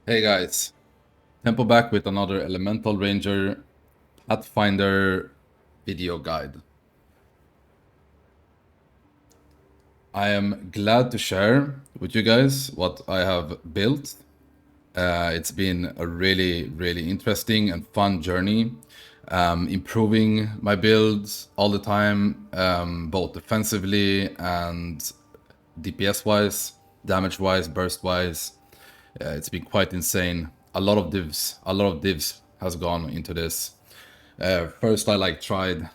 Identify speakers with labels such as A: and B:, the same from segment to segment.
A: Hey guys, Tempo back with another Elemental Ranger Pathfinder video guide. I am glad to share with you guys what I have built. It's been a really interesting and fun journey, improving my builds all the time, both defensively and DPS wise, damage wise, burst wise. It's been quite insane. A lot of divs has gone into this. First I tried,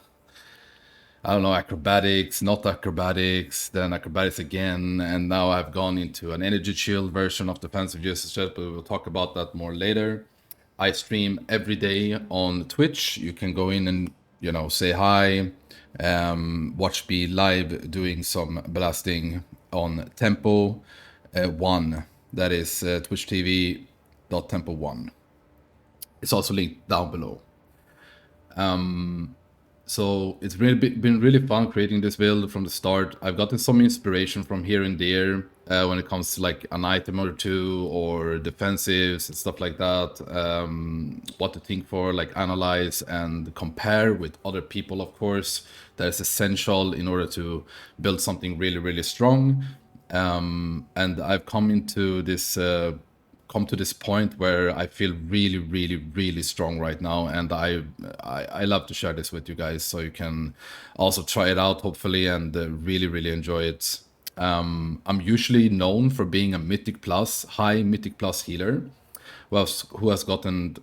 A: I don't know, acrobatics, not acrobatics, then acrobatics again, and now I've gone into an energy shield version of defensive justice, but we'll talk about that more later. I stream every day on Twitch. You can go in and, say hi, watch me live doing some blasting on Tempo 1. That is Twitch TV.tempo1. It's also linked down below. So it's been really fun creating this build from the start. I've gotten some inspiration from here and there when it comes to an item or two or defensives and stuff like that. What to think for, analyze and compare with other people, of course. That is essential in order to build something really strong. And I've come to this point where I feel really strong right now, and I love to share this with you guys so you can also try it out hopefully and really enjoy it. I'm usually known for being a Mythic Plus, high Mythic Plus healer who has gotten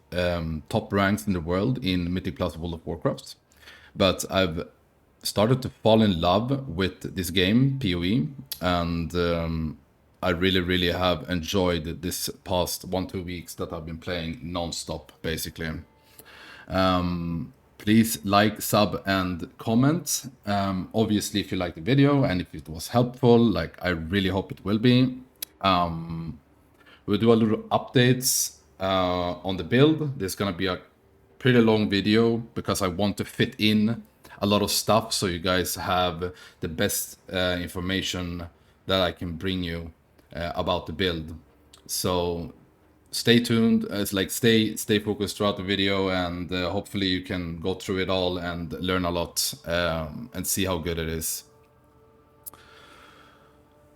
A: top ranks in the world in Mythic Plus World of Warcraft, but I've started to fall in love with this game, POE, and I really have enjoyed this past 1-2 weeks that I've been playing non-stop, basically. Please like, sub, and comment. Obviously, if you liked the video and if it was helpful, I really hope it will be. We'll do a little updates on the build. There's gonna be a pretty long video because I want to fit in a lot of stuff so you guys have the best information that I can bring you about the build. So stay tuned. It's stay focused throughout the video, and hopefully you can go through it all and learn a lot and see how good it is.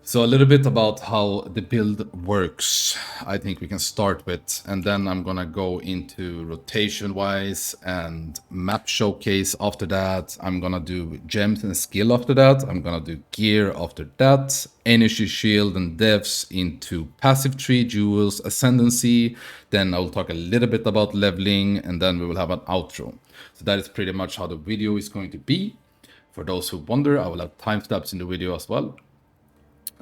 A: So a little bit about how the build works, I think we can start with, and then I'm gonna go into rotation wise and map showcase after that. I'm gonna do gems and skill after that. I'm gonna do gear after that, energy shield and devs into passive tree, jewels, ascendancy. Then I'll talk a little bit about leveling, and then we will have an outro. So that is pretty much how the video is going to be. For those who wonder, I will have timestamps in the video as well.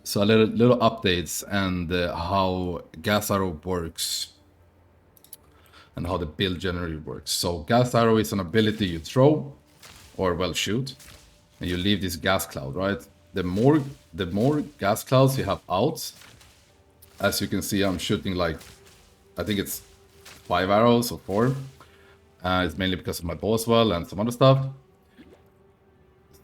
A: So a little updates and how gas arrow works and how the build generally works. So gas arrow is an ability you throw or shoot, and you leave this gas cloud, right? The more gas clouds you have out, as you can see, I'm shooting I think it's 5 arrows or 4. It's mainly because of my bow as well and some other stuff.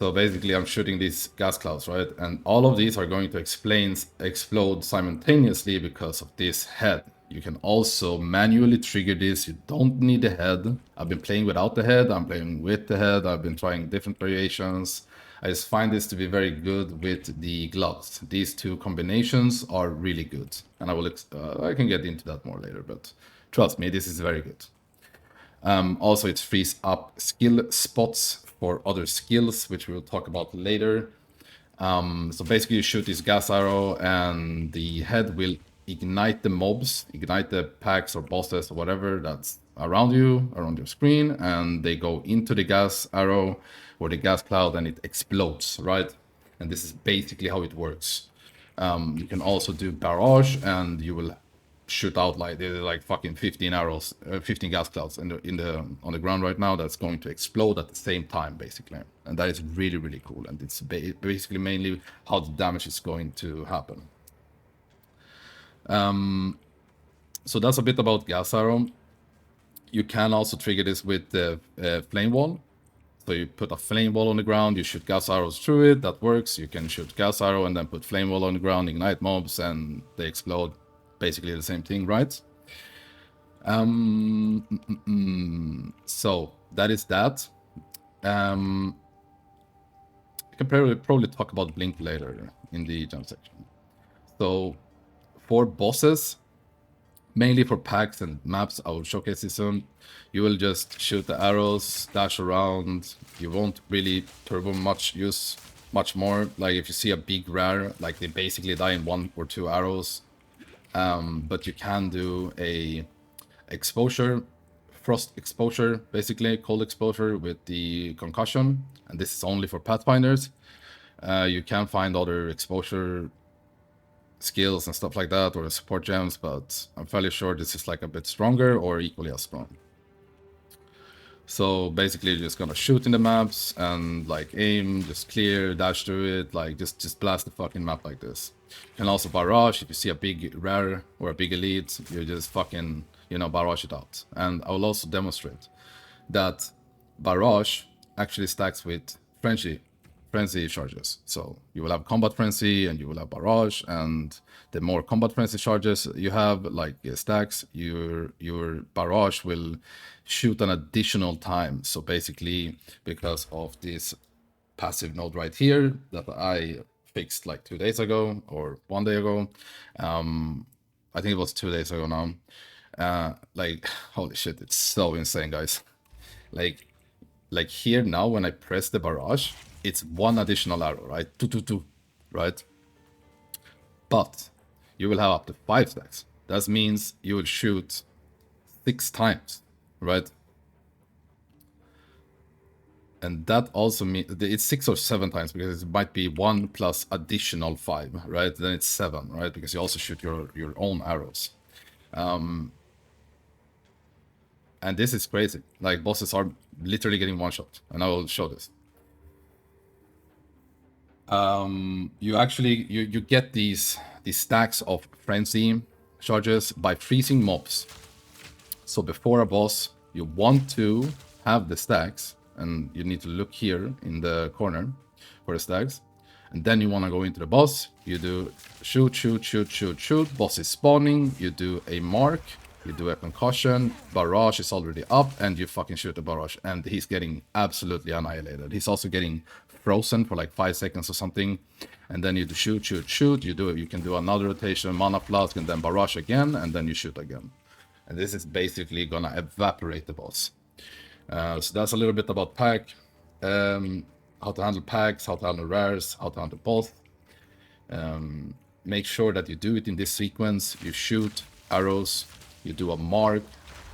A: So basically I'm shooting these gas clouds, right? And all of these are going to explode simultaneously because of this head. You can also manually trigger this. You don't need the head. I've been playing without the head. I'm playing with the head. I've been trying different variations. I just find this to be very good with the gloves. These two combinations are really good. And I can get into that more later, but trust me, this is very good. Also, it frees up skill spots for other skills, which we'll talk about later. So basically you shoot this gas arrow and the head will ignite the mobs, ignite the packs or bosses or whatever that's around you, around your screen, and they go into the gas arrow or the gas cloud and it explodes, right? And this is basically how it works. You can also do barrage and you will shoot out fucking 15 arrows, 15 gas clouds on the ground right now that's going to explode at the same time, basically. And that is really cool, and it's basically mainly how the damage is going to happen. So that's a bit about gas arrow. You can also trigger this with the flame wall. So you put a flame wall on the ground, you shoot gas arrows through it, that works. You can shoot gas arrow and then put flame wall on the ground, ignite mobs, and they explode. Basically the same thing, right? So that is that. I can probably talk about Blink later in the jump section. So for bosses, mainly for packs and maps, I will showcase this soon. You will just shoot the arrows, dash around. You won't really turbo use much more. Like if you see a big rare, like they basically die in 1 or 2 arrows. But you can do a exposure, frost exposure, basically cold exposure with the concussion, and this is only for Pathfinders. You can find other exposure skills and stuff like that, or support gems, but I'm fairly sure this is like a bit stronger or equally as strong. So basically you're just gonna shoot in the maps and like aim, just clear, dash through it, like just blast the fucking map like this. You can also barrage. If you see a big rare or a big elite, you just fucking, you know, barrage it out. And I will also demonstrate that barrage actually stacks with frenzy charges. So you will have combat frenzy and you will have barrage, and the more combat frenzy charges you have, like stacks, your barrage will shoot an additional time. So basically, because of this passive node right here that I fixed like 2 days ago or 1 day ago, I think it was 2 days ago now. Like holy shit, it's so insane, guys. Like here now, when I press the barrage, it's 1 additional arrow, right? 2, right? But you will have up to 5 stacks. That means you will shoot 6 times, right? And that also means it's 6 or 7 times, because it might be 1 plus additional 5, right? Then it's 7, right? Because you also shoot your own arrows. And this is crazy. Like bosses are literally getting 1 shot, and I will show this. You actually you get these stacks of frenzy charges by freezing mobs. So before a boss, you want to have the stacks, and you need to look here in the corner for the stacks. And then you want to go into the boss. You do shoot. Boss is spawning. You do a mark. You do a concussion. Barrage is already up, and you fucking shoot the barrage, and he's getting absolutely annihilated. He's also getting frozen for like 5 seconds or something, and then you do shoot. You can do another rotation, mana flask, and then barrage again, and then you shoot again. And this is basically gonna evaporate the boss. So that's a little bit about pack, how to handle packs, how to handle rares, how to handle both. Make sure that you do it in this sequence. You shoot arrows, you do a mark,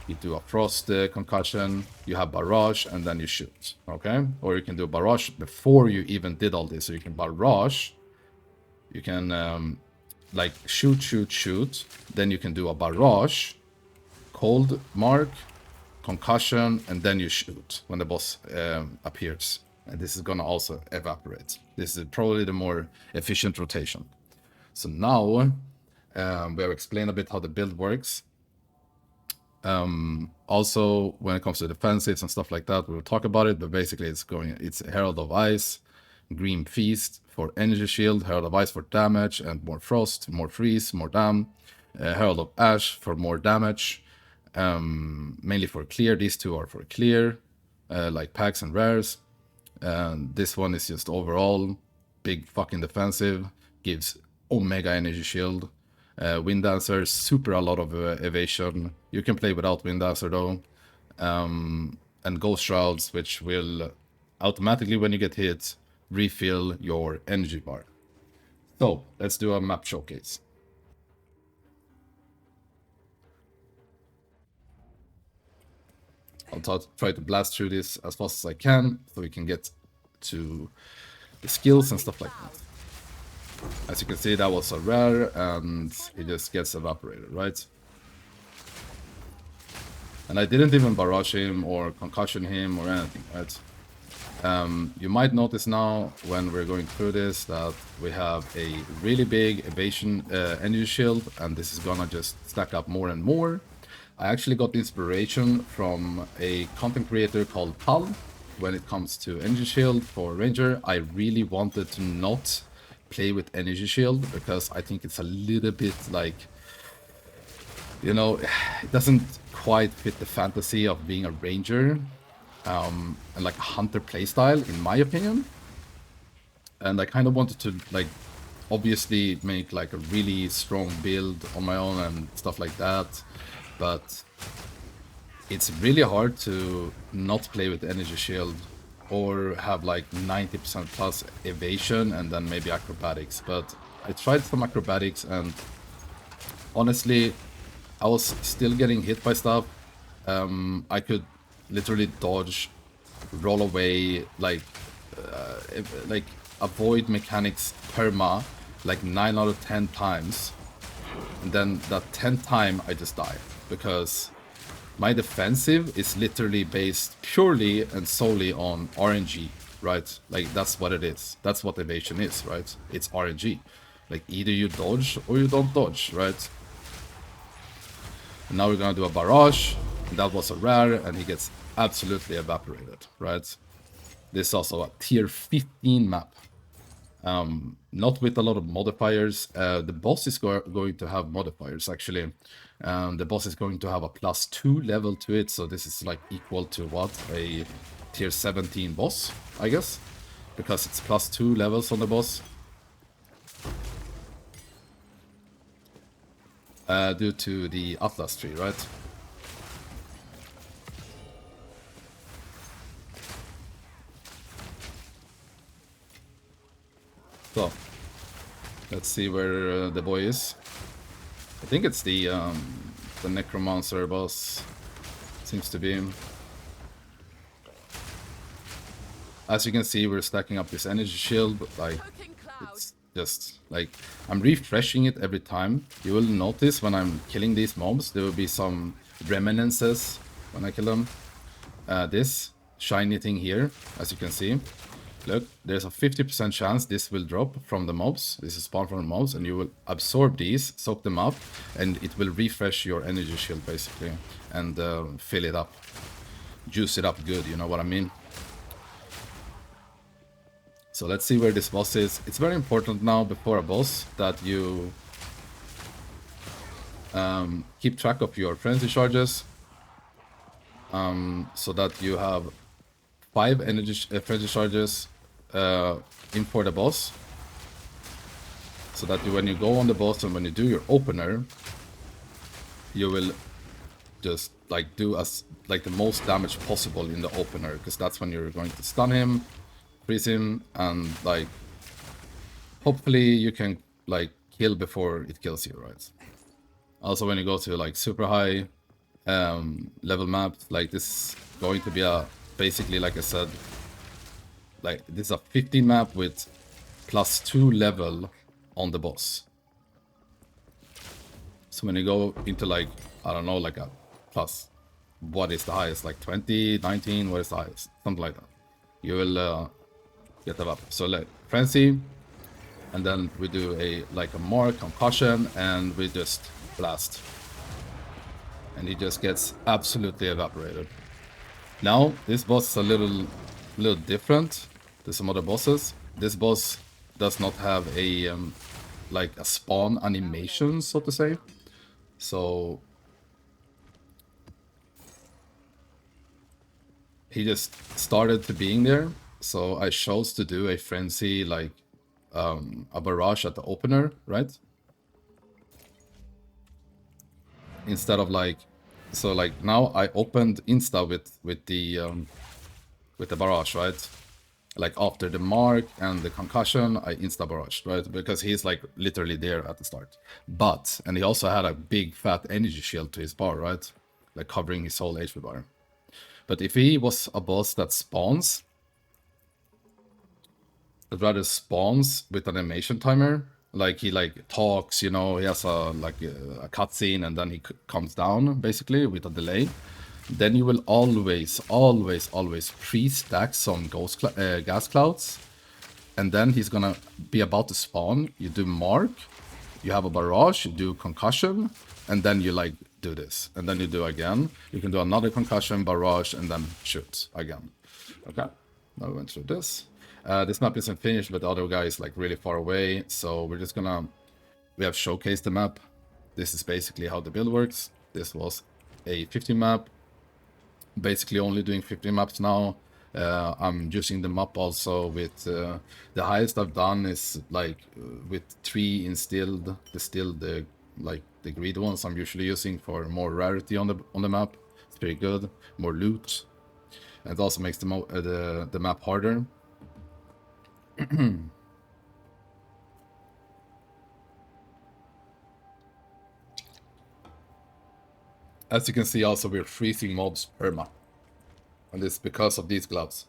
A: you do a frost concussion, you have barrage, and then you shoot, okay? Or you can do a barrage before you even did all this. So you can barrage, you can like shoot, then you can do a barrage, cold mark, concussion, and then you shoot when the boss appears. And this is gonna also evaporate. This is probably the more efficient rotation. So now we have explained a bit how the build works. Also, when it comes to defensives and stuff like that, we'll talk about it, but basically it's Herald of Ice, Green Feast for energy shield, Herald of Ice for damage and more frost, more freeze, more dam, Herald of Ash for more damage, mainly for clear. These two are for clear, like packs and rares. And this one is just overall big fucking defensive, gives Omega energy shield. Wind Dancer, super a lot of evasion. You can play without Wind Dancer though. And Ghost Shrouds, which will automatically, when you get hit, refill your energy bar. So let's do a map showcase. I'll try to blast through this as fast as I can, so we can get to the skills and stuff like that. As you can see, that was a rare, and it just gets evaporated, right? And I didn't even barrage him or concussion him or anything, right? You might notice now, when we're going through this, that we have a really big evasion energy shield, and this is gonna just stack up more and more. I actually got inspiration from a content creator called Pal when it comes to energy shield for Ranger. I really wanted to not play with energy shield, because I think it's a little bit like, you know, it doesn't quite fit the fantasy of being a ranger and like a hunter playstyle, in my opinion. And I kind of wanted to like obviously make like a really strong build on my own and stuff like that, but it's really hard to not play with energy shield or have like 90% plus evasion and then maybe acrobatics. But I tried some acrobatics and honestly I was still getting hit by stuff. I could literally dodge, roll away, like avoid mechanics perma like 9 out of 10 times, and then that 10th time I just die because my defensive is literally based purely and solely on RNG, right? Like that's what it is. That's what evasion is, right? It's RNG. Like either you dodge or you don't dodge, right? And now we're gonna do a barrage. That was a rare and he gets absolutely evaporated, right? This is also a tier 15 map. Not with a lot of modifiers. The boss is going to have modifiers, actually. The boss is going to have a +2 level to it, so this is like equal to what? A tier 17 boss, I guess? Because it's +2 levels on the boss. Due to the Atlas tree, right? So, let's see where the boy is. I think it's the Necromancer boss. Seems to be. As you can see, we're stacking up this energy shield, but like, it's just like, I'm refreshing it every time. You will notice when I'm killing these mobs, there will be some reminiscences when I kill them. This shiny thing here, as you can see. Look, there's a 50% chance this will drop from the mobs. This is spawn from the mobs, and you will absorb these, soak them up, and it will refresh your energy shield, basically, and fill it up. Juice it up good, you know what I mean? So let's see where this boss is. It's very important now, before a boss, that you keep track of your frenzy charges, so that you have 5 frenzy charges in for the boss, so that when you go on the boss and when you do your opener, you will just like do as like the most damage possible in the opener, because that's when you're going to stun him, freeze him, and like hopefully you can like kill before it kills you, right? Also, when you go to like super high level map, like this is going to be a basically, like I said, like this is a 15 map with +2 level on the boss. So when you go into like, I don't know, like a plus, what is the highest? Like 20, 19, what is the highest? Something like that. You will get that up. So like frenzy, and then we do a like a mark, concussion, and we just blast. And he just gets absolutely evaporated. Now, this boss is a little different to some other bosses. This boss does not have a like a spawn animation, so to say. So he just started to being there. So I chose to do a frenzy, like a barrage at the opener, right? Instead of like, so like now I opened insta with the barrage, right? Like after the mark and the concussion, I insta barraged, right? Because he's like literally there at the start. But, and he also had a big fat energy shield to his bar, right? Like covering his whole HP bar. But if he was a boss that spawns, it rather spawns with an animation timer. Like he like talks, you know, he has a like a cutscene and then he comes down basically with a delay. Then you will always pre-stack some gas clouds, and then he's gonna be about to spawn. You do mark, you have a barrage, you do concussion, and then you like do this, and then you do again. You can do another concussion, barrage, and then shoot again. Okay, now we went through this. This map isn't finished, but the other guy is like really far away, so we're just gonna, we have showcased the map. This is basically how the build works. This was a 50 map. Basically only doing 50 maps now. I'm using the map also with the highest I've done is like with 3 instilled, like the grid ones I'm usually using for more rarity on the map. It's pretty good, more loot, and it also makes the map harder. As you can see, also we're freezing mobs per map, and it's because of these gloves.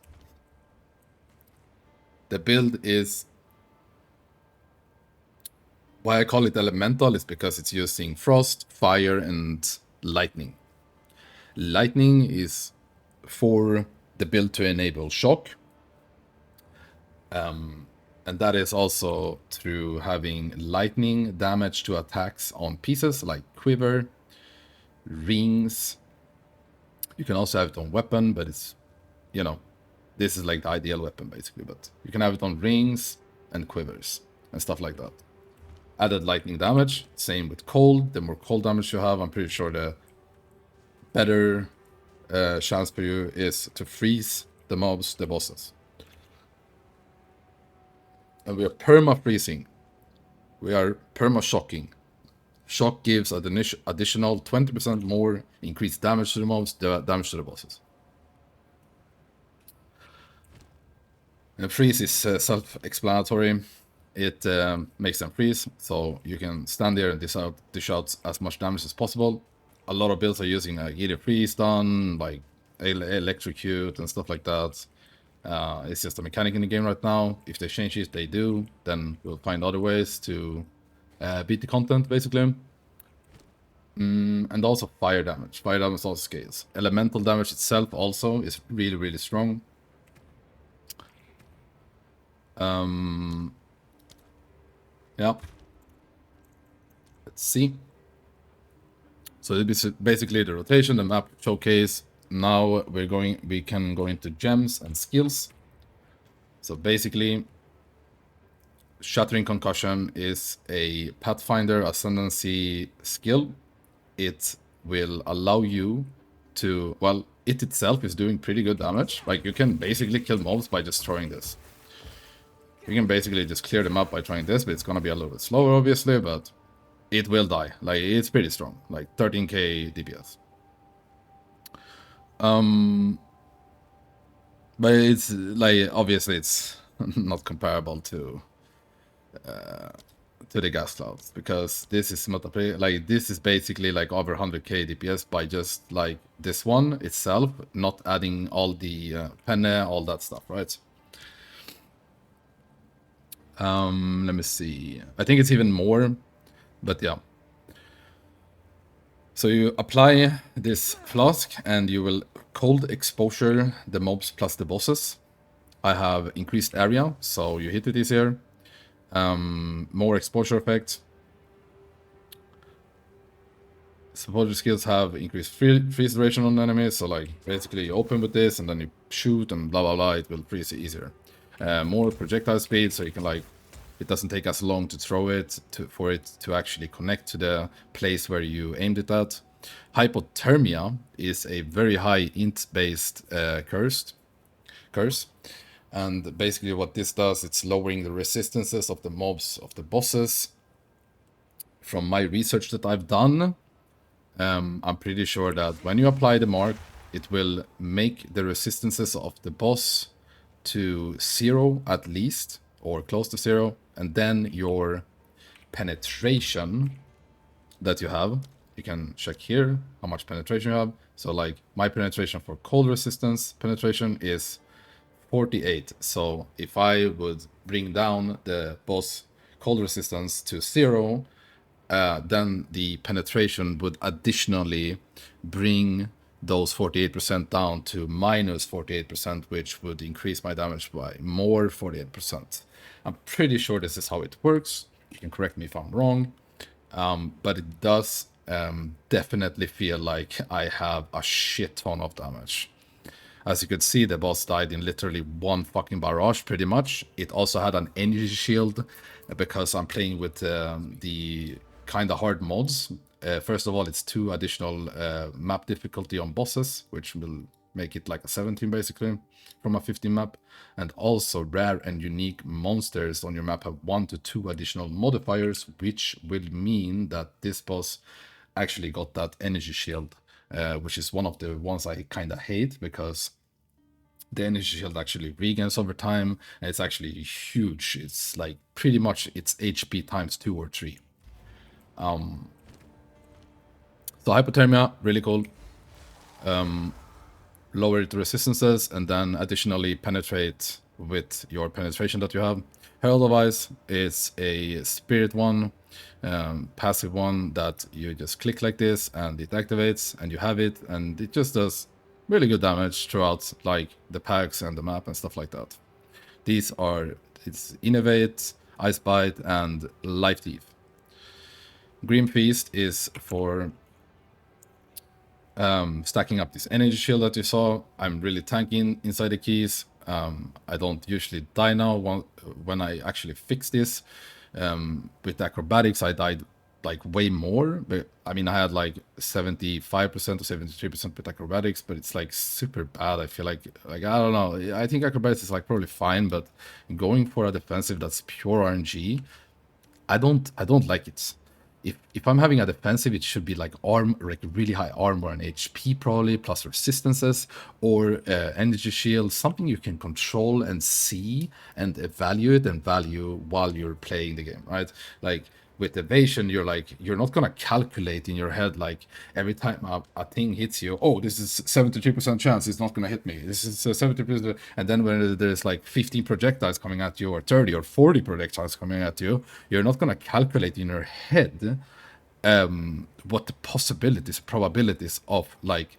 A: The build is, why I call it elemental is because it's using frost, fire, and lightning. Lightning is for the build to enable shock. And that is also through having lightning damage to attacks on pieces like quiver, rings. You can also have it on weapon, but it's, you know, this is like the ideal weapon basically, but you can have it on rings and quivers and stuff like that. Added lightning damage, same with cold. The more cold damage you have, I'm pretty sure the better chance for you is to freeze the mobs, the bosses. And we are perma-freezing. We are perma-shocking. Shock gives an additional 20% more increased damage to the mobs, damage to the bosses. And freeze is self-explanatory. It makes them freeze, so you can stand there and dish out as much damage as possible. A lot of builds are using either freeze stun, like electrocute and stuff like that. It's just a mechanic in the game right now. If they change it, they do. Then we'll find other ways to beat the content, basically. And also fire damage. Fire damage also scales. Elemental damage itself also is really, really strong. Yeah. Let's see. So this is basically the rotation, the map showcase. Now we can go into gems and skills. So basically, Shattering Concussion is a Pathfinder Ascendancy skill. It will allow you to, well, it itself is doing pretty good damage. Like, you can basically kill mobs by just throwing this. You can basically just clear them up by trying this, but it's gonna be a little bit slower, obviously, but it will die. Like, it's pretty strong. Like, 13k DPS. But it's, like, obviously it's not comparable to the gas clouds, because this is multiplayer. Like, this is basically like over 100k DPS by just like this one itself, not adding all the penne, all that stuff, right? Let me see. I think it's even more, but yeah. So you apply this flask and you will cold exposure the mobs plus the bosses. I have increased area, so you hit it easier. More exposure effect. Supported skills have increased freeze duration on enemies, so like basically you open with this and then you shoot and blah blah blah, it will freeze easier. More projectile speed, so you can like, it doesn't take as long to throw it for it to actually connect to the place where you aimed it at. Hypothermia is a very high int-based curse. And basically what this does, it's lowering the resistances of the mobs, of the bosses. From my research that I've done, I'm pretty sure that when you apply the mark, it will make the resistances of the boss to 0 at least, or close to 0, and then your penetration that you have, you can check here how much penetration you have. So like my penetration for cold resistance penetration is 48. So if I would bring down the boss cold resistance to 0, then the penetration would additionally bring those 48% down to minus 48%, which would increase my damage by more 48%. I'm pretty sure this is how it works. You can correct me if I'm wrong, but it does definitely feel like I have a shit ton of damage. As you could see, the boss died in literally one fucking barrage, pretty much. It also had an energy shield, because I'm playing with the kind of hard mods. First of all, it's 2 additional map difficulty on bosses, which will make it like a 17 basically from a 15 map. And also rare and unique monsters on your map have 1 to 2 additional modifiers, which will mean that this boss actually got that energy shield, which is one of the ones I kind of hate, because the energy shield actually regains over time, and it's actually huge. It's like pretty much its HP times 2 or 3. So hypothermia, really cool. Lower the resistances, and then additionally penetrate with your penetration that you have. Herald of Ice is a spirit one, passive one that you just click like this and it activates and you have it, and it just does really good damage throughout like the packs and the map and stuff like that. These are, it's Innovate, Ice Bite, and Life Thief. Grim Feast is for stacking up this energy shield that you saw. I'm really tanking inside the keys. I don't usually die now when I actually fix this. With acrobatics, I died like way more. But I mean, I had like 75% or 73% with acrobatics, but it's like super bad. I feel like I don't know. I think acrobatics is like probably fine, but going for a defensive that's pure RNG, I don't like it. If I'm having a defensive, it should be like like really high armor and HP probably, plus resistances, or energy shield, something you can control and see and evaluate and value while you're playing the game, right? Like with evasion, you're not gonna calculate in your head like every time a thing hits you, oh, this is 73% chance it's not gonna hit me. This is 70%, and then when there's like 15 projectiles coming at you, or 30 or 40 projectiles coming at you, you're not gonna calculate in your head what the probabilities of like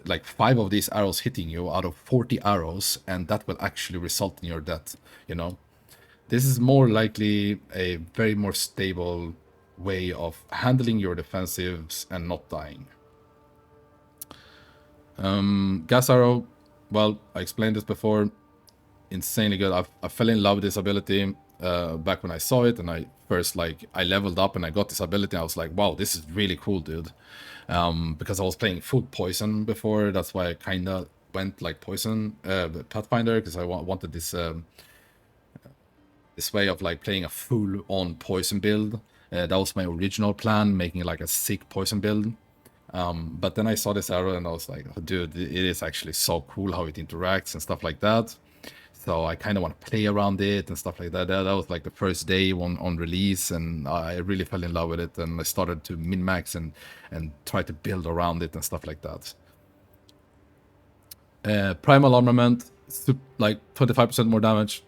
A: 5 of these arrows hitting you out of 40 arrows, and that will actually result in your death, you know. This is more likely a very more stable way of handling your defensives and not dying. Gas arrow, well, I explained this before, insanely good. I fell in love with this ability back when I saw it, and I first I leveled up and I got this ability, and I was like, wow, this is really cool, dude. Because I was playing full poison before, that's why I kind of went like poison Pathfinder, because I wanted this this way of like playing a full-on poison build. That was my original plan, making like a sick poison build. But then I saw this arrow and I was like, oh, dude, it is actually so cool how it interacts and stuff like that. So I kind of want to play around it and stuff like that. That was like the first day on release, and I really fell in love with it, and I started to min-max and try to build around it and stuff like that. Primal armament, like 25% more damage.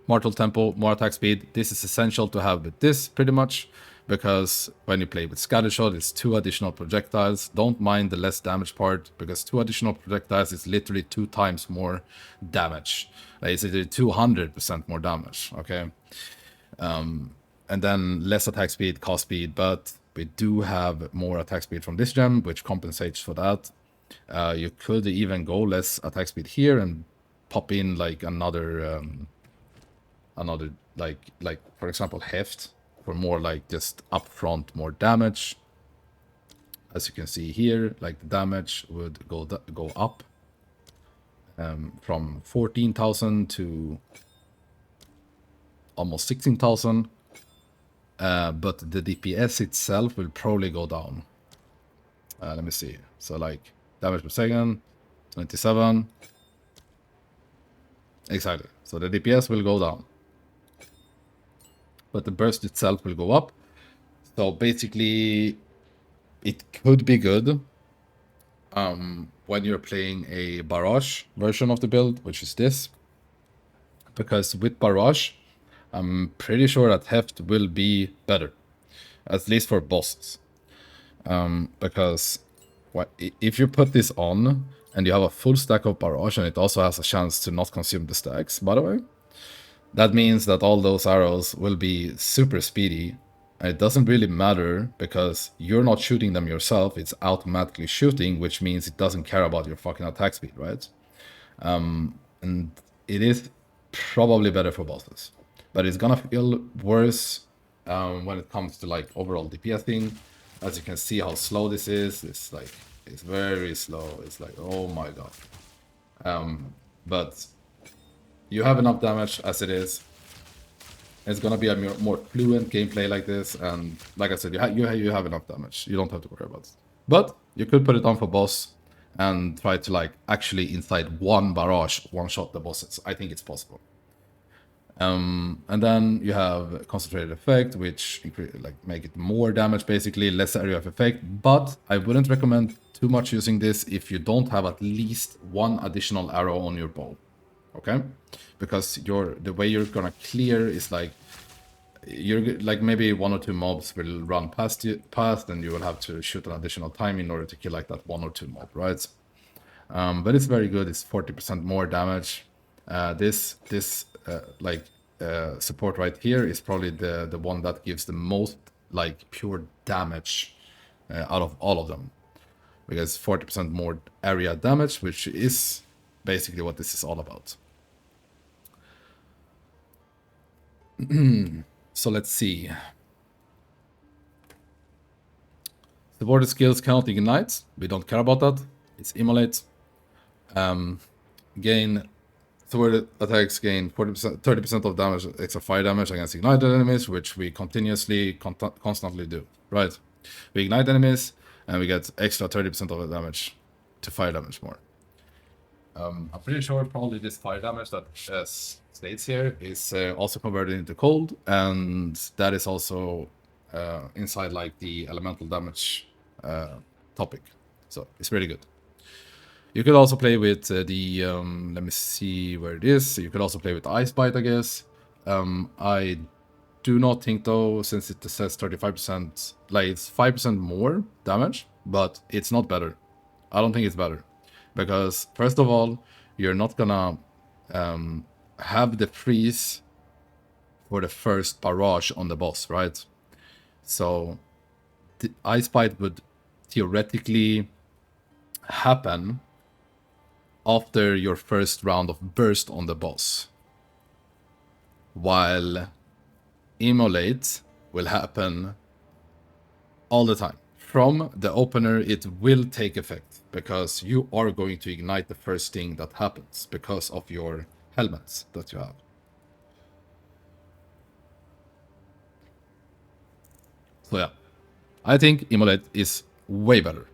A: Mortal tempo, more attack speed. This is essential to have with this, pretty much, because when you play with Scattershot, it's 2 additional projectiles. Don't mind the less damage part, because 2 additional projectiles is literally 2 times more damage. Like, it's 200% more damage, okay? And then less attack speed, cost speed, but we do have more attack speed from this gem, which compensates for that. You could even go less attack speed here and pop in like another like for example heft, for more like just upfront more damage. As you can see here, like the damage would go up from 14,000 to almost 16,000, but the DPS itself will probably go down. Let me see. So like damage per second, 27. Exactly. So the DPS will go down, but the burst itself will go up. So basically, it could be good when you're playing a barrage version of the build, which is this. Because with barrage, I'm pretty sure that heft will be better, at least for bosses. Because if you put this on and you have a full stack of barrage, and it also has a chance to not consume the stacks, by the way, that means that all those arrows will be super speedy. And it doesn't really matter, because you're not shooting them yourself, it's automatically shooting, which means it doesn't care about your fucking attack speed, right? And it is probably better for bosses, but it's gonna feel worse when it comes to like overall DPSing. As you can see how slow this is, it's like, it's very slow. It's like, oh my god. But you have enough damage as it is. It's gonna be a more fluent gameplay like this, and like I said, you have enough damage. You don't have to worry about it. But you could put it on for boss and try to like actually inside one barrage one shot the bosses. I think it's possible. And then you have concentrated effect, which like make it more damage basically, less area of effect. But I wouldn't recommend too much using this if you don't have at least one additional arrow on your bow. Okay, because the way you're gonna clear is like you're like maybe one or two mobs will run past and you will have to shoot an additional time in order to kill like that one or two mob, right? But it's very good. It's 40% more damage. This support right here is probably the one that gives the most like pure damage out of all of them, because 40% more area damage, which is basically what this is all about. So let's see. Supported skills cannot ignite. We don't care about that. It's immolate. Gain supported attacks gain 40%, 30% of damage, extra fire damage against ignited enemies, which we continuously, constantly do. Right? We ignite enemies, and we get extra 30% of the damage to fire damage more. I'm pretty sure probably this fire damage that states here is also converted into cold, and that is also inside like the elemental damage topic. So it's really good. You could also play with the, let me see where it is. You could also play with Ice Bite, I guess. I do not think though, since it says 35%, like it's 5% more damage, but it's not better. I don't think it's better. Because first of all, you're not gonna have the freeze for the first barrage on the boss, right? So the Ice Bite would theoretically happen after your first round of burst on the boss, while Immolate will happen all the time. From the opener, it will take effect, because you are going to ignite the first thing that happens because of your helmets that you have. So yeah, I think Immolate is way better.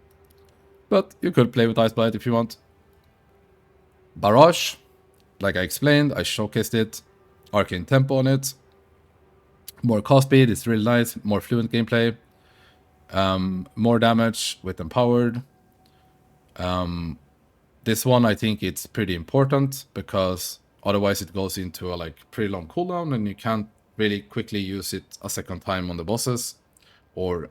A: But you could play with Ice Blade if you want. Barrage, like I explained, I showcased it. Arcane tempo on it. More cast speed, it's really nice. More fluent gameplay. More damage with empowered. This one, I think it's pretty important, because otherwise it goes into a like pretty long cooldown and you can't really quickly use it a second time on the bosses or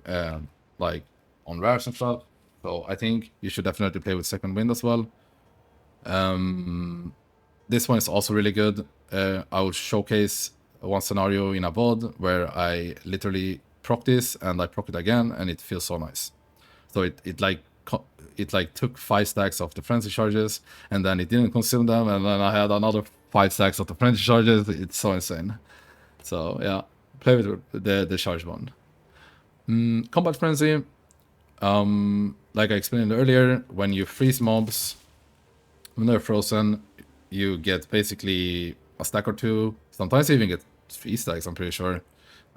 A: like on rares and stuff. So I think you should definitely play with second wind as well. This one is also really good. I will showcase one scenario in a VOD where I literally proc this and I proc it again, and it feels so nice. So it like took 5 stacks of the frenzy charges, and then it didn't consume them, and then I had another 5 stacks of the frenzy charges. It's so insane. So yeah, play with the charge one. Combat frenzy. Like I explained earlier, when you freeze mobs, when they're frozen, you get basically a stack or two. Sometimes you even get 3 stacks, I'm pretty sure.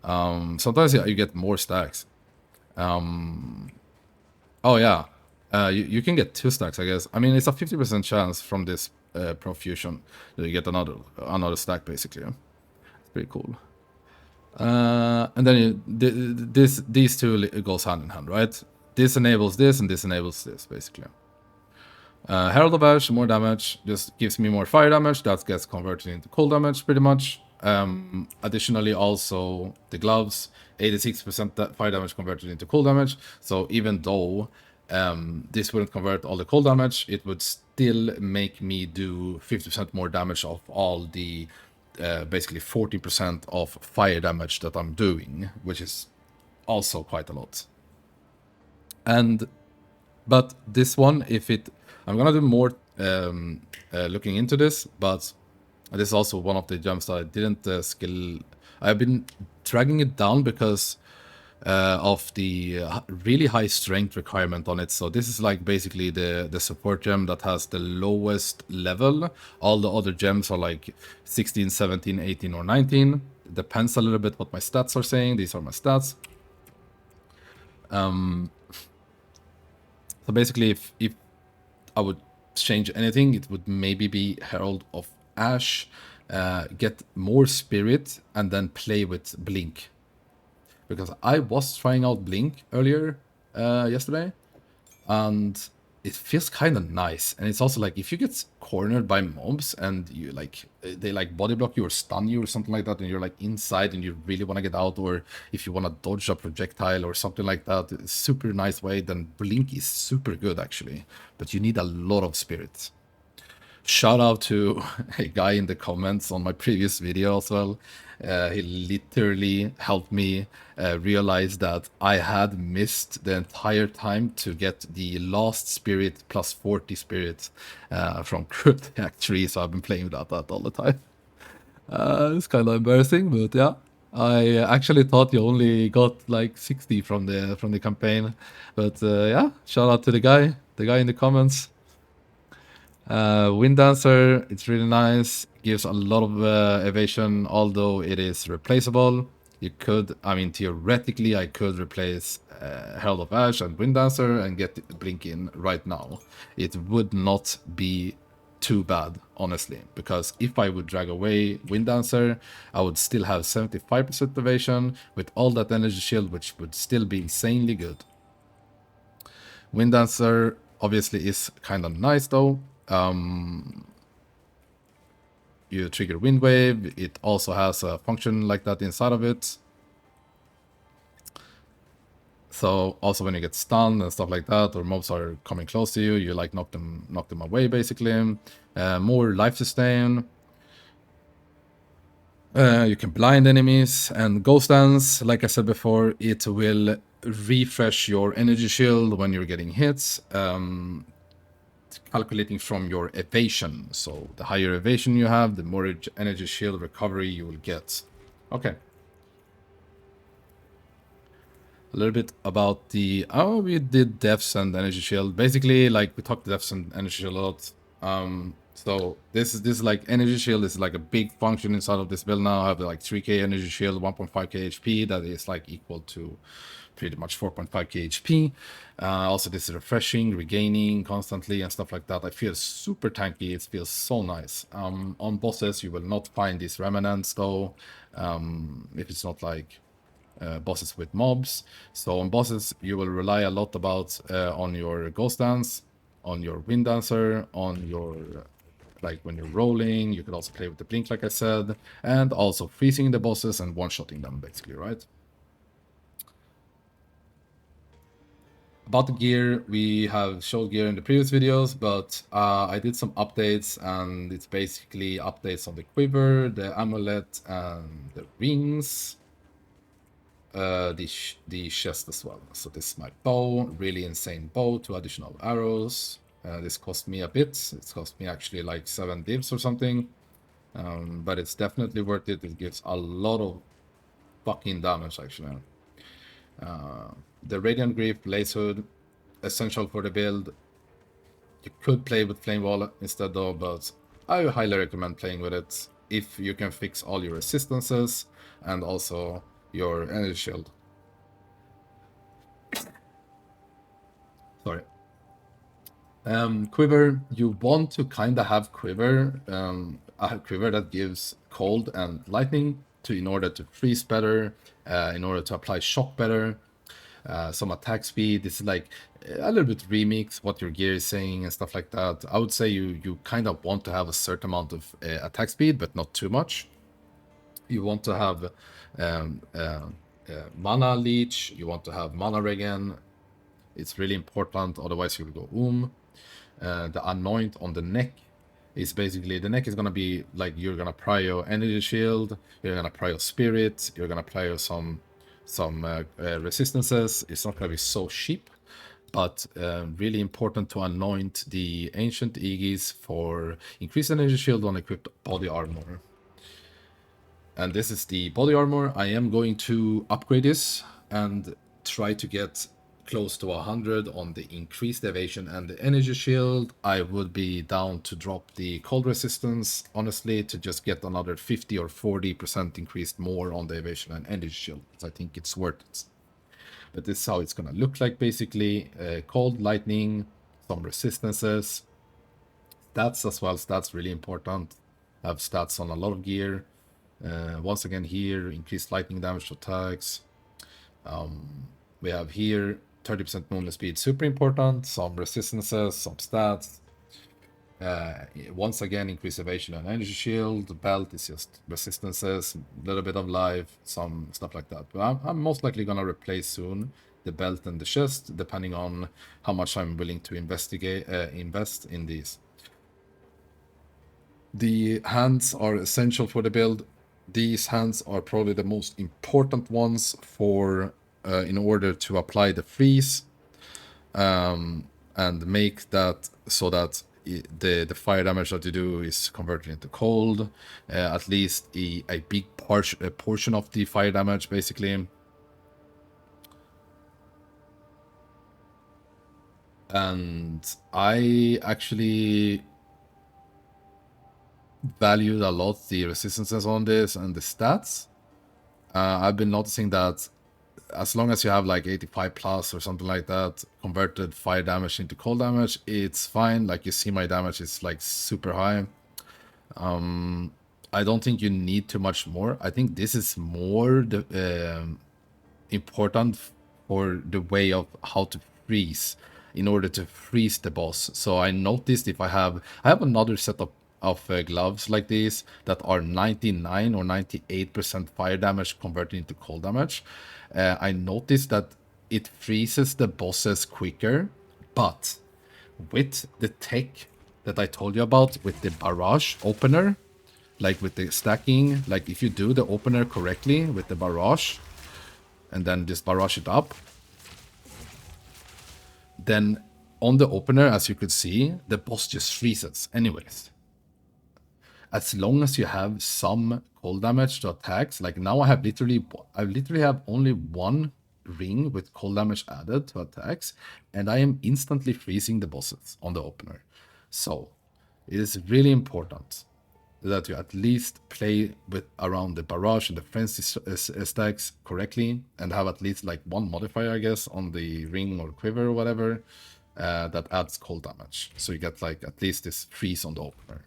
A: Sometimes you get more stacks. Oh yeah, you can get 2 stacks, I guess. I mean, it's a 50% chance from this profusion that you get another stack, basically. It's pretty cool. And then these two goes hand in hand, right? This enables this, and this enables this, basically. Herald of Ash, more damage, just gives me more fire damage. That gets converted into cold damage, pretty much. Additionally, also the gloves, 86% fire damage converted into cold damage. So even though this wouldn't convert all the cold damage, it would still make me do 50% more damage of all the basically 40% of fire damage that I'm doing, which is also quite a lot. But this one, I'm gonna do more looking into this, but this is also one of the gems that I didn't skill. I've been dragging it down because of the really high strength requirement on it. So this is like basically the support gem that has the lowest level. All the other gems are like 16, 17, 18, or 19. It depends a little bit what my stats are saying. These are my stats. So basically, if I would change anything, it would maybe be Herald of Ash, get more spirit, and then play with Blink. Because I was trying out Blink earlier yesterday, and it feels kind of nice. And it's also like if you get cornered by mobs and you like they like body block you or stun you or something like that, and you're like inside and you really want to get out, or if you want to dodge a projectile or something like that, it's super nice way. Then Blink is super good actually, but you need a lot of spirit. Shout out to a guy in the comments on my previous video as well. He literally helped me realize that I had missed the entire time to get the last spirit plus 40 spirit from Cryptic 3, so I've been playing with that all the time. It's kind of embarrassing, but yeah. I actually thought you only got like 60 from the campaign, but yeah, shout out to the guy in the comments. Wind Dancer, it's really nice. Gives a lot of evasion, although it is replaceable. You could, I mean, theoretically, I could replace Herald of Ash and Wind Dancer and get Blink in right now. It would not be too bad, honestly, because if I would drag away Wind Dancer, I would still have 75% evasion with all that energy shield, which would still be insanely good. Wind Dancer obviously is kind of nice though. You trigger Wind Wave. It also has a function like that inside of it. So also when you get stunned and stuff like that, or mobs are coming close to you, you like knock them away basically. More life sustain. You can blind enemies, and Ghost Dance, like I said before, it will refresh your energy shield when you're getting hits. Calculating from your evasion. So the higher evasion you have, the more energy shield recovery you will get. Okay. A little bit about the... Oh, we did deaths and energy shield. Basically, like, we talked deaths and energy shield a lot. So this is like energy shield is like a big function inside of this build now. I have like 3k energy shield, 1.5k HP. That is like equal to pretty much 4.5k HP. Also, this is refreshing, regaining constantly and stuff like that. I feel super tanky. It feels so nice. On bosses, you will not find these remnants though, if it's not like bosses with mobs. So on bosses, you will rely a lot about on your Ghost Dance, on your Wind Dancer, on your like when you're rolling. You could also play with the Blink, like I said, and also freezing the bosses and one-shotting them, basically, right? About the gear, we have showed gear in the previous videos, but I did some updates, and it's basically updates on the quiver, the amulet, and the rings. The chest as well. So this is my bow, really insane bow, 2 additional arrows. This cost me a bit. It's cost me actually like 7 divs or something. But it's definitely worth it. It gives a lot of fucking damage actually. The Radiant Grief, Blaze Hood, essential for the build. You could play with Flame Wall instead though, but I highly recommend playing with it if you can fix all your resistances and also your energy shield. Sorry. Quiver, you want to kind of have quiver, a quiver that gives cold and lightning in order to freeze better, in order to apply shock better, some attack speed. This is like a little bit remix what your gear is saying and stuff like that. I would say you kind of want to have a certain amount of attack speed, but not too much. You want to have mana leech, you want to have mana regen. It's really important, otherwise you will go the anoint on the neck is basically, the neck is gonna be like, you're gonna prio energy shield, you're gonna prio spirit, you're gonna prio some resistances. It's not gonna be so cheap, but really important to anoint the ancient Aegis for increased energy shield on equipped body armor. And this is the body armor. I am going to upgrade this and try to get close to 100 on the increased evasion and the energy shield. I would be down to drop the cold resistance, honestly, to just get another 50 or 40% increased more on the evasion and energy shield, because I think it's worth it. But this is how it's gonna look like, basically. Cold, lightning, some resistances, stats as well. Stats really important. Have stats on a lot of gear. Once again here, increased lightning damage to attacks. We have here 30% movement speed, super important. Some resistances, some stats. Once again, increased evasion and energy shield. The belt is just resistances, a little bit of life, some stuff like that. But I'm most likely gonna replace soon the belt and the chest, depending on how much I'm willing to invest in these. The hands are essential for the build. These hands are probably the most important ones for in order to apply the freeze and make that so that the fire damage that you do is converted into cold. At least a big portion of the fire damage, basically. And I actually valued a lot the resistances on this and the stats. I've been noticing that as long as you have like 85 plus or something like that, converted fire damage into cold damage, it's fine. Like, you see my damage is like super high. I don't think you need too much more. I think this is more important for the way of how to freeze in order to freeze the boss. So I noticed if I have another set of gloves like these that are 99 or 98% fire damage converted into cold damage. I noticed that it freezes the bosses quicker, but with the tech that I told you about, with the barrage opener, like with the stacking, like if you do the opener correctly with the barrage and then just barrage it up, then on the opener, as you could see, the boss just freezes anyways. As long as you have some cold damage to attacks, like now I literally have only one ring with cold damage added to attacks, and I am instantly freezing the bosses on the opener. So it is really important that you at least play with around the barrage and the frenzy stacks correctly, and have at least like one modifier, I guess, on the ring or quiver or whatever that adds cold damage. So you get like at least this freeze on the opener.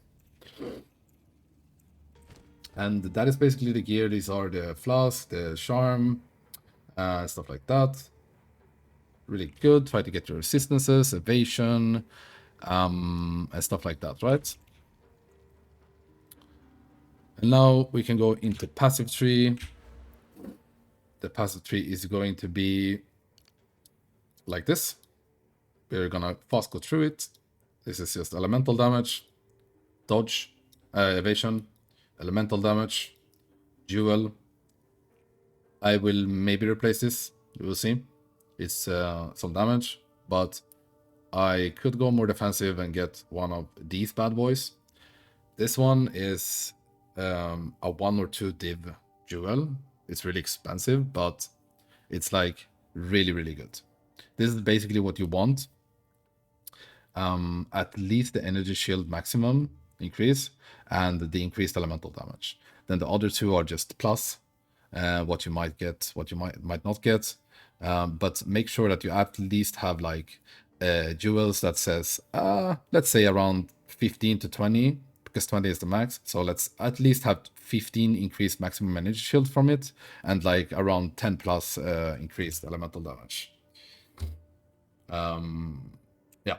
A: And that is basically the gear. These are the flask, the charm, stuff like that. Really good. Try to get your resistances, evasion, and stuff like that, right? And now we can go into passive tree. The passive tree is going to be like this. We're gonna fast go through it. This is just elemental damage, dodge, evasion, elemental damage, duel. I will maybe replace this. We will see. It's some damage, but I could go more defensive and get one of these bad boys. This one is a 1 or 2 div duel. It's really expensive, but it's like really, really good. This is basically what you want. At least the energy shield maximum increase and the increased elemental damage. Then the other two are just plus, what you might get, what you might not get. But make sure that you at least have like jewels that says, let's say around 15 to 20, because 20 is the max. So let's at least have 15 increased maximum energy shield from it, and like around 10 plus increased elemental damage. Yeah.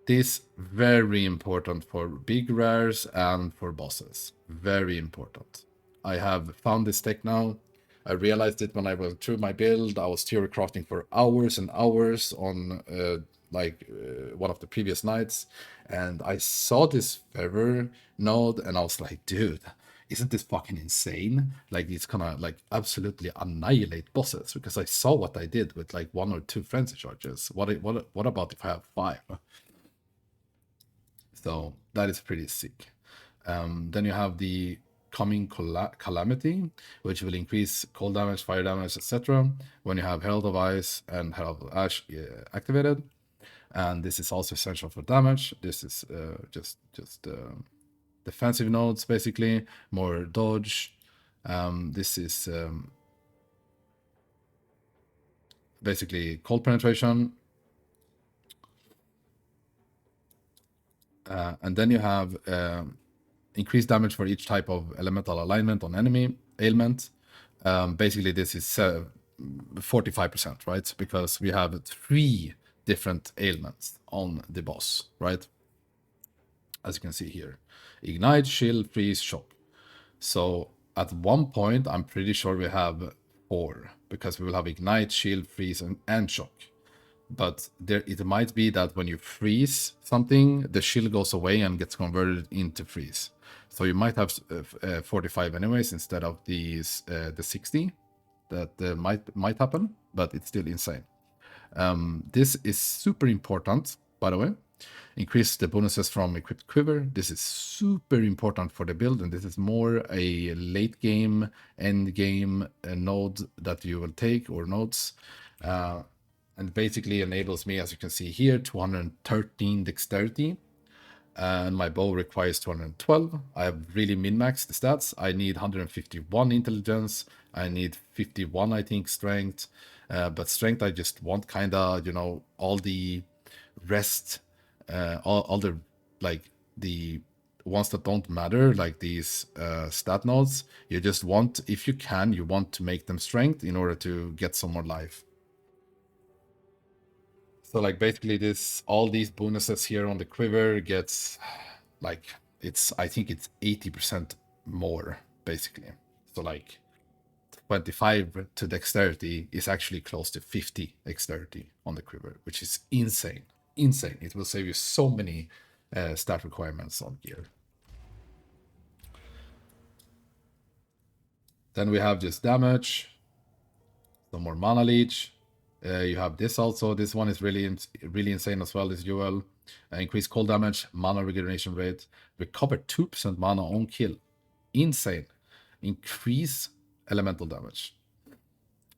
A: This very important for big rares and for bosses. Very important. I have found this tech now. I realized it when I went through my build. I was theory crafting for hours and hours on one of the previous nights, and I saw this feather node, and I was like, dude, isn't this fucking insane? Like, it's gonna like absolutely annihilate bosses, because I saw what I did with like 1 or 2 frenzy charges. What about if I have 5? So that is pretty sick. Then you have the upcoming calamity, which will increase cold damage, fire damage, etc. when you have Herald of Ice and Herald of Ash activated. And this is also essential for damage. This is just defensive nodes, basically, more dodge. This is basically cold penetration. And then you have increased damage for each type of elemental alignment on enemy ailment. Basically, this is 45%, right? Because we have 3 different ailments on the boss, right? As you can see here. Ignite, Chill, Freeze, Shock. So at one point, I'm pretty sure we have 4, because we will have Ignite, Shield, Freeze, and Shock. But it might be that when you freeze something, the shield goes away and gets converted into freeze. So you might have 45 anyways instead of the 60. That might happen, but it's still insane. This is super important, by the way. Increase the bonuses from equipped quiver. This is super important for the build, and this is more a late game, end game node that you will take, or nodes. And basically enables me, as you can see here, 213 dexterity. And my bow requires 212. I have really min-maxed the stats. I need 151 intelligence. I need 51, I think, strength. But strength, I just want kind of, all the rest, all the, like, the ones that don't matter, like these stat nodes. You just want, if you can, you want to make them strength in order to get some more life. So like basically all these bonuses here on the quiver gets like, I think it's 80% more basically. So like 25 to dexterity is actually close to 50 dexterity on the quiver, which is insane. Insane. It will save you so many stat requirements on gear. Then we have just damage, some more mana leech. You have this also. This one is really insane as well, this duel. Increase cold damage, mana regeneration rate, recover 2% mana on kill. Insane. Increase elemental damage.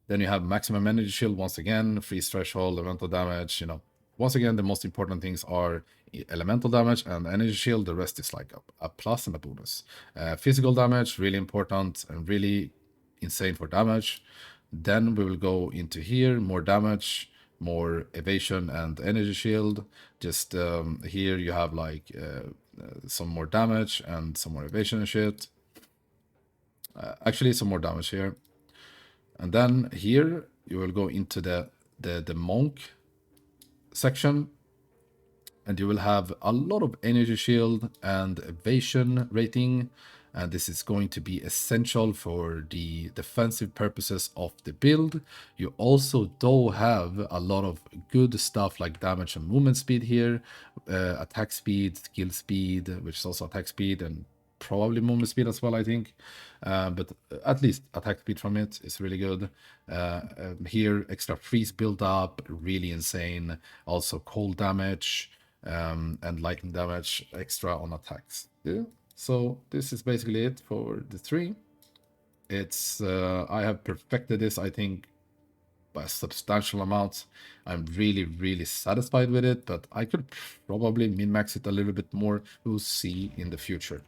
A: Then you have maximum energy shield once again, freeze threshold, elemental damage. Once again, the most important things are elemental damage and energy shield. The rest is like a plus and a bonus. Physical damage, really important and really insane for damage. Then we will go into here, more damage, more evasion and energy shield. Just here you have like some more damage and some more evasion and shit. Actually, some more damage here. And then here you will go into the monk section, and you will have a lot of energy shield and evasion rating. And this is going to be essential for the defensive purposes of the build. You also do have a lot of good stuff like damage and movement speed here, attack speed, skill speed, which is also attack speed, and probably movement speed as well, I think. But at least attack speed from it is really good. Here, extra freeze build up, really insane. Also cold damage and lightning damage extra on attacks. Yeah. So this is basically it for the 3. It's I have perfected this, I think, by a substantial amount. I'm really satisfied with it, but I could probably min-max it a little bit more. We'll see in the future.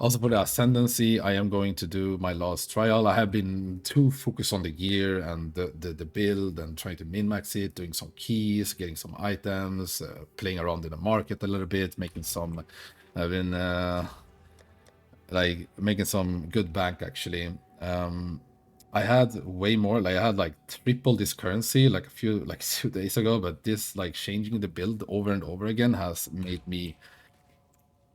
A: Also for the Ascendancy, I am going to do my last trial. I have been too focused on the gear and the build and trying to min-max it, doing some keys, getting some items, playing around in the market a little bit, making some... I've been like making some good bank actually. I had way more, like I had like triple this currency like a few 2 days ago, but this like changing the build over and over again has made me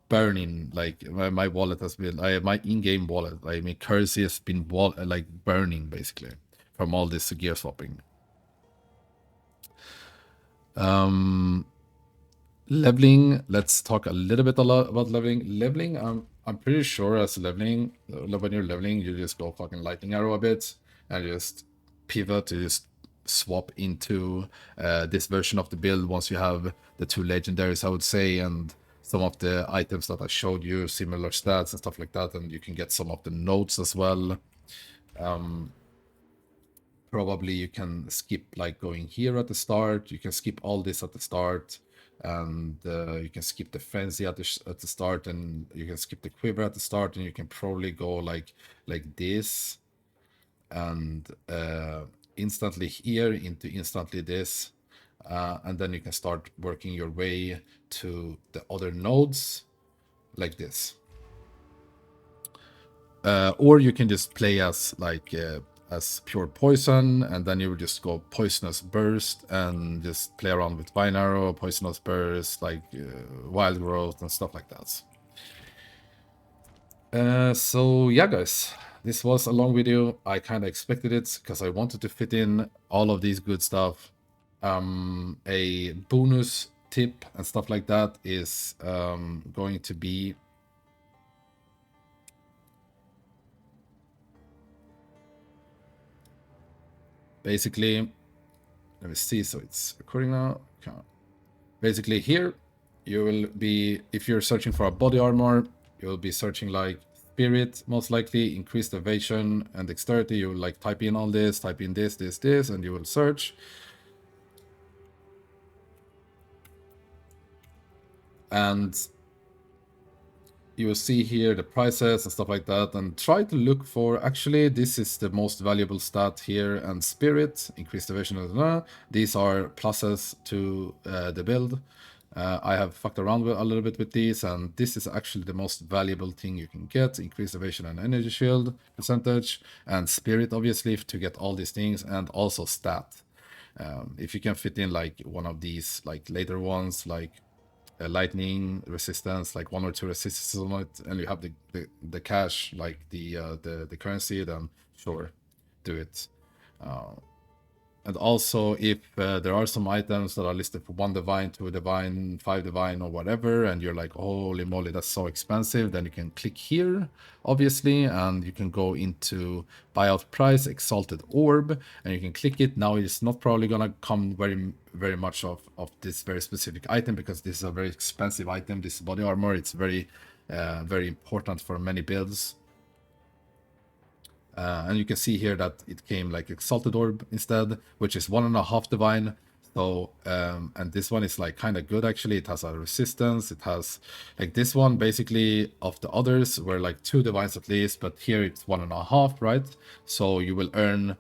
A: burning, like my wallet has been, my in-game wallet, my currency has been like burning basically from all this gear swapping. Leveling, let's talk a little bit about leveling. I'm pretty sure as leveling, when you're leveling, you just go fucking lightning arrow a bit and just pivot to just swap into this version of the build once you have the 2 legendaries, I would say, and some of the items that I showed you, similar stats and stuff like that, and you can get some of the nodes as well. Probably you can skip like going here at the start. You can skip all this at the start, and you can skip the frenzy at the start, and you can skip the quiver at the start, and you can probably go like this, and instantly here into instantly this, and then you can start working your way to the other nodes like this. Or you can just play as like as pure poison, and then you would just go poisonous burst and just play around with vine arrow, poisonous burst, like wild growth and stuff like that. So yeah, guys, this was a long video. I kind of expected it because I wanted to fit in all of these good stuff. A bonus tip and stuff like that is going to be basically, let me see, so it's recording now. Okay. Basically here, you will be, if you're searching for a body armor, you will be searching like spirit, most likely, increased evasion and dexterity. You will like type in all this, type in this, and you will search. And you will see here the prices and stuff like that, and try to look for, actually, this is the most valuable stat here, and spirit, increased evasion, these are pluses to the build. I have fucked around with a little bit with these, and this is actually the most valuable thing you can get: increased evasion and energy shield percentage, and spirit, obviously, to get all these things, and also stat. If you can fit in like one of these like later ones, like lightning resistance, like 1 or 2 resistances on it, and you have the cash, like the currency, then sure, do it. And also, if there are some items that are listed for 1 divine, 2 divine, 5 divine, or whatever, and you're like, holy moly, that's so expensive, then you can click here, obviously, and you can go into buyout price, exalted orb, and you can click it. Now it's not probably gonna come very much of this very specific item, because this is a very expensive item, this body armor. It's very important for many builds. And you can see here that it came like Exalted Orb instead, which is 1.5 divine. So, and this one is like kind of good actually. It has a resistance. It has like this one, basically, of the others were like 2 divines at least, but here it's 1.5, right? So you will earn,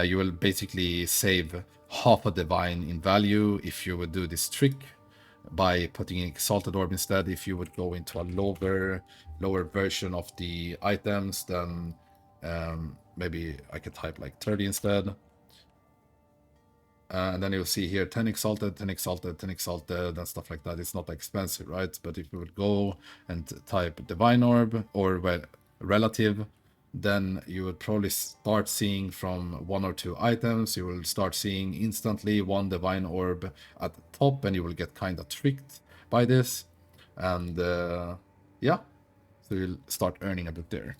A: you will basically save half a divine in value if you would do this trick by putting Exalted Orb instead. If you would go into a lower version of the items, then maybe I could type like 30 instead. And then you'll see here 10 exalted, 10 exalted, 10 exalted, and stuff like that. It's not expensive, right? But if you would go and type divine orb or relative, then you would probably start seeing from 1 or 2 items. You will start seeing instantly 1 divine orb at the top, and you will get kind of tricked by this. And yeah, so you'll start earning a bit there.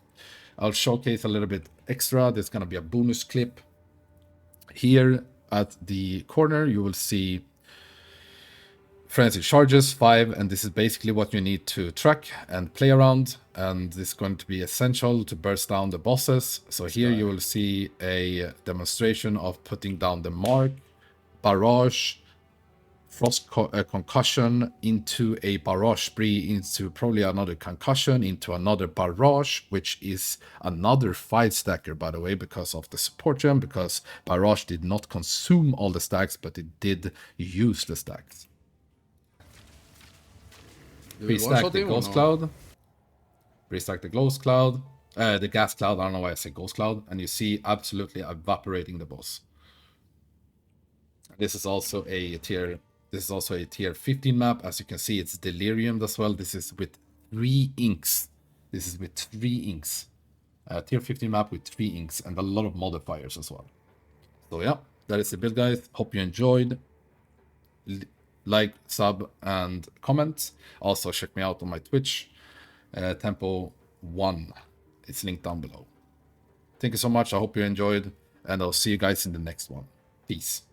A: I'll showcase a little bit extra. There's going to be a bonus clip. Here at the corner, you will see frenzy charges 5, and this is basically what you need to track and play around, and this is going to be essential to burst down the bosses. So here you will see a demonstration of putting down the mark, barrage, frost concussion into a barrage spree, into probably another concussion, into another barrage, which is another 5 stacker, by the way, because of the support gem, because barrage did not consume all the stacks, but it did use the stacks. Restack the ghost cloud. Restack the ghost cloud. The gas cloud, I don't know why I say ghost cloud, and you see absolutely evaporating the boss. This is also a tier 15 map. As you can see, it's delirium as well. This is with 3 inks. This is with 3 inks. Tier 15 map with 3 inks and a lot of modifiers as well. So yeah, that is the build, guys. Hope you enjoyed. Like, sub, and comment. Also check me out on my Twitch, Tempo1. It's linked down below. Thank you so much. I hope you enjoyed, and I'll see you guys in the next one. Peace.